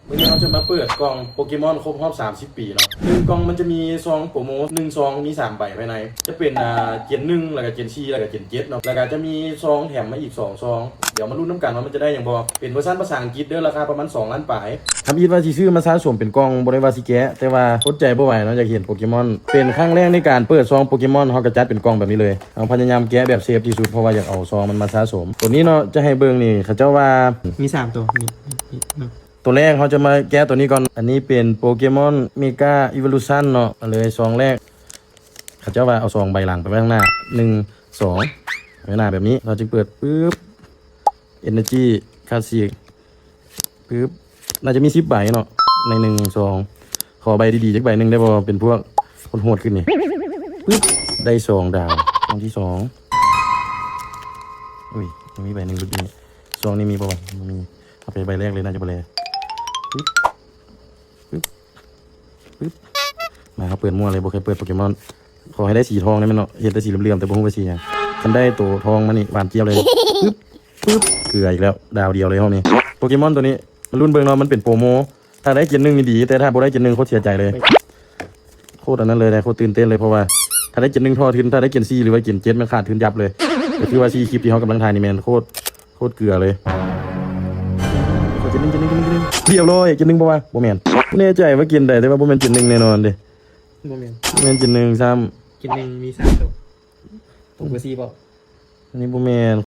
วันนี้เราจะมาเปิดกล่องโปเกมอนครบรอบ30 ปีเนาะ1 กล่องมันจะมีซองโปรโมท1 ซองมี3 ใบภายในจะเป็นเจน1แล้วก็เจน4แล้วก็เจน7เนาะแล้วก็จะมีซองแถมมาอีก2 ซองเดี๋ยวมาลุ้นน้ำกันว่ามันจะได้อย่างบ่เป็นเวอร์ชันภาษาอังกฤษเด้อราคาประมาณ2 ล้านปลายทำอีทว่าสิซื้อมาสะสมเป็นกล่องบ่ได้ว่าสิแกะแต่ว่าอดใจบ่ไหวเนาะอยากเห็นโปเกมอนเป็นครั้งแรกในการเปิดซองโปเกมอนเฮาก็จัดเป็นกล่องแบบนี้เลยเอาพยายามแกะแบบเซฟที่สุดเพราะว่าอยากเอาซองมันมาสะสมตัวนี้เนาะจะให้เบิ่งนี่เขาเจ้าว่ามี3 ตัวนี่ตัวแรกเขาจะมาแก้ตัวนี้ก่อน อันนี้เป็นโปเกมอนเมกาอีวอลูชันเนาะเลยซองแรกเขาจะว่าเอาซองใบหลังไปไว้ข้างหน้า1 2ไว้หน้าแบบนี้เราจึงเปิดปึ๊บ Energy คลาสสิกปึ๊บน่าจะมี10 ใบเนาะใน1 2ขอใบดีๆจักใบหนึ่งได้บ่เป็นพวกคนโหดขึ้นนี่ปึ๊บได้2 ดาวซองที่2อุ้ยยังมีใบหนึ่งรุ่นนี้ซองนี้มีป่าวมีเอาไปใบแรกเลยน่าจะไปเลยปึ๊บมาเขาเปิดมั่วเลยบอกเคยเปิดโปเกมอนขอให้ได้สีทองได้ไหมเนาะเห็นแต่สีเหลืองๆแต่บ่ฮู้ว่าสีหยังคันได้ตัวทองมานี่หวานเจี๊ยบเลยปึ๊บเกลืออีกแล้วดาวเดียวเลยห้องนี้โปเกมอนตัวนี้มันรุ่นเบิ่งเนาะมันเป็นโปรโมถ้าได้เจน1นี่ดีแต่ถ้าบ่ได้เจน1โคตรเสียใจเลยโคตรอันนั้นเลยนะโคตรตื่นเต้นเลยเพราะว่าถ้าได้เจน1ทอทุนถ้าได้เจน4หรือว่าเจน7มันขาดทุนยับเลยก็คือว่า4คลิปที่เฮากำลังถ่ายนี่แม่นโคตรเกลือเลยเจน 1เรียบร้อยเจน 1บ่ว่าบ่แม่นแน่ใจว่ากินได้แต่ว่าบ่แม่นเจน 1แน่นอนเด้ บ่แม่น แม่นเจน 1ซ้ำ กิน1มี3 ตัวตรงกับ4บ่ อันนี้บ่แม่น